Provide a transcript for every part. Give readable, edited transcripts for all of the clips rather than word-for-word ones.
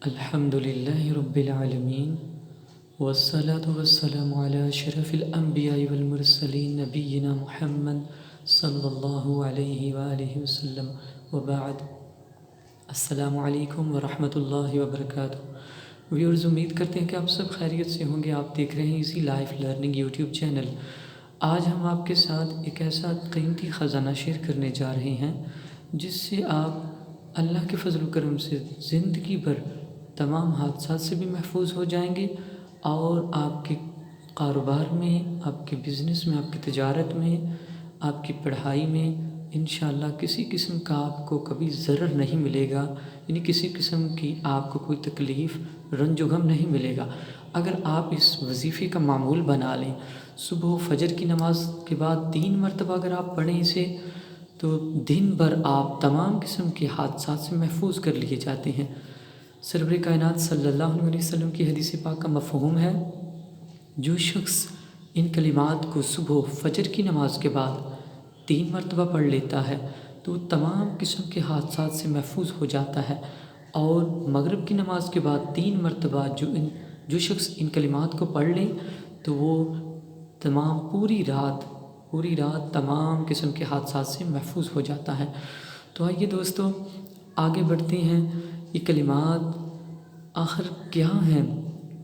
الحمد للہ رب العالمین والصلاة والسلام علی اشرف الانبیاء والمرسلین نبینا محمد صلی اللہ علیہ وآلہ وسلم وبعد۔ السلام علیکم ورحمۃ اللہ وبرکاتہ۔ ویورز، امید کرتے ہیں کہ آپ سب خیریت سے ہوں گے۔ آپ دیکھ رہے ہیں easy life learning YouTube channel. آج ہم آپ کے ساتھ ایک ایسا قیمتی خزانہ شیئر کرنے جا رہے ہیں جس سے آپ اللہ کے فضل و کرم سے زندگی بھر تمام حادثات سے بھی محفوظ ہو جائیں گے، اور آپ کے کاروبار میں، آپ کے بزنس میں، آپ کی تجارت میں، آپ کی پڑھائی میں انشاءاللہ کسی قسم کا آپ کو کبھی ضرر نہیں ملے گا، یعنی کسی قسم کی آپ کو کوئی تکلیف، رنج و غم نہیں ملے گا اگر آپ اس وظیفے کا معمول بنا لیں۔ صبح فجر کی نماز کے بعد 3 مرتبہ اگر آپ پڑھیں اسے، تو دن بھر آپ تمام قسم کے حادثات سے محفوظ کر لیے جاتے ہیں۔ سرور کائنات صلی اللہ علیہ وسلم کی حدیث پاک کا مفہوم ہے، جو شخص ان کلمات کو صبح فجر کی نماز کے بعد 3 مرتبہ پڑھ لیتا ہے تو وہ تمام قسم کے حادثات سے محفوظ ہو جاتا ہے، اور مغرب کی نماز کے بعد 3 مرتبہ جو شخص ان کلمات کو پڑھ لے تو وہ پوری رات تمام قسم کے حادثات سے محفوظ ہو جاتا ہے۔ تو آئیے دوستو آگے بڑھتے ہیں۔ یہ کلمات آخر کیا ہیں؟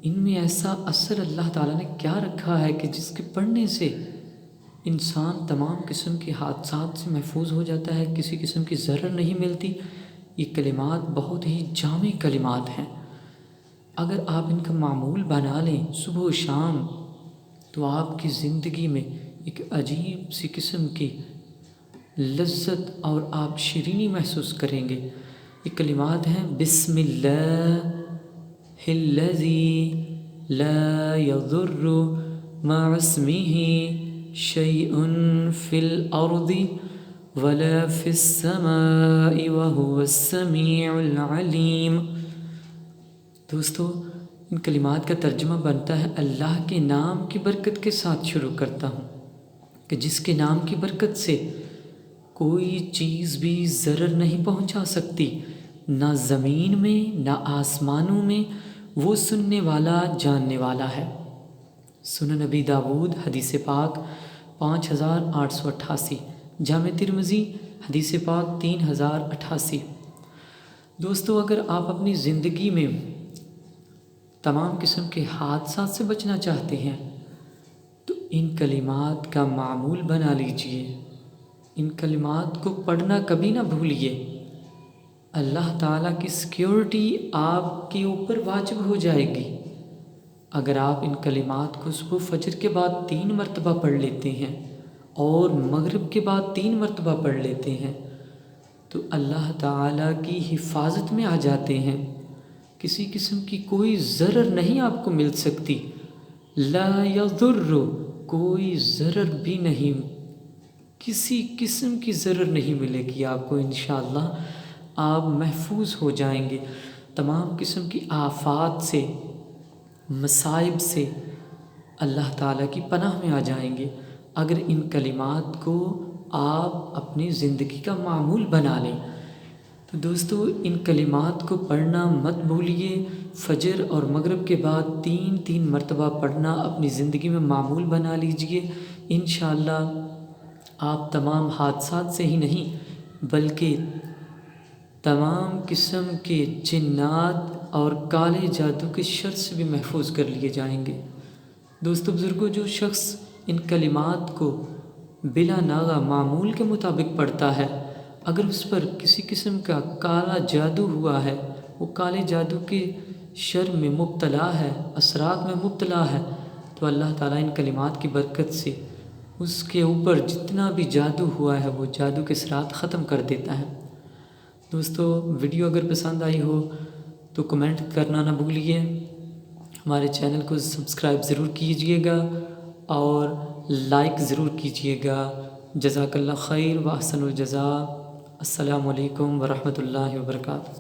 ان میں ایسا اثر اللہ تعالیٰ نے کیا رکھا ہے کہ جس کے پڑھنے سے انسان تمام قسم کے حادثات سے محفوظ ہو جاتا ہے، کسی قسم کی ضرر نہیں ملتی۔ یہ کلمات بہت ہی جامع کلمات ہیں۔ اگر آپ ان کا معمول بنا لیں صبح و شام، تو آپ کی زندگی میں ایک عجیب سی قسم کی لذت اور آپ شیرینی محسوس کریں گے۔ یہ کلمات ہیں: بسم اللہ الذی لا یضر مع اسمہ شیء فی الارض ولا فی السماء وہو السمیع العلیم۔ دوستو، ان کلمات کا ترجمہ بنتا ہے: اللہ کے نام کی برکت کے ساتھ شروع کرتا ہوں، کہ جس کے نام کی برکت سے کوئی چیز بھی ضرر نہیں پہنچا سکتی، نہ زمین میں نہ آسمانوں میں، وہ سننے والا جاننے والا ہے۔ سنن نبی داود حدیث پاک 5888، جامع ترمذی حدیث پاک 3088۔ دوستو، اگر آپ اپنی زندگی میں تمام قسم کے حادثات سے بچنا چاہتے ہیں تو ان کلمات کا معمول بنا لیجئے۔ ان کلمات کو پڑھنا کبھی نہ بھولیے۔ اللہ تعالیٰ کی سیکیورٹی آپ کے اوپر واجب ہو جائے گی۔ اگر آپ ان کلمات کو صبح فجر کے بعد 3 مرتبہ پڑھ لیتے ہیں اور مغرب کے بعد 3 مرتبہ پڑھ لیتے ہیں تو اللہ تعالیٰ کی حفاظت میں آ جاتے ہیں۔ کسی قسم کی کوئی ضرر نہیں آپ کو مل سکتی۔ لا یضر، کوئی ضرر بھی نہیں، کسی قسم کی ضرر نہیں ملے گی آپ کو۔ انشاءاللہ آپ محفوظ ہو جائیں گے تمام قسم کی آفات سے، مصائب سے، اللہ تعالیٰ کی پناہ میں آ جائیں گے اگر ان کلمات کو آپ اپنی زندگی کا معمول بنا لیں۔ تو دوستو، ان کلمات کو پڑھنا مت بھولیے۔ فجر اور مغرب کے بعد 3 مرتبہ پڑھنا اپنی زندگی میں معمول بنا لیجئے۔ انشاءاللہ آپ تمام حادثات سے ہی نہیں بلکہ تمام قسم کے جنات اور کالے جادو کے شر سے بھی محفوظ کر لیے جائیں گے۔ دوستو بزرگوں، جو شخص ان کلمات کو بلا ناغہ معمول کے مطابق پڑھتا ہے، اگر اس پر کسی قسم کا کالا جادو ہوا ہے، وہ کالے جادو کے شر میں مبتلا ہے، اثرات میں مبتلا ہے، تو اللہ تعالیٰ ان کلمات کی برکت سے اس کے اوپر جتنا بھی جادو ہوا ہے وہ جادو کے اثرات ختم کر دیتا ہے۔ دوستو، ویڈیو اگر پسند آئی ہو تو کمنٹ کرنا نہ بھولیے، ہمارے چینل کو سبسکرائب ضرور کیجئے گا اور لائک ضرور کیجئے گا۔ جزاک اللہ خیر و احسن الجزاء۔ السلام علیکم ورحمۃ اللہ وبرکاتہ۔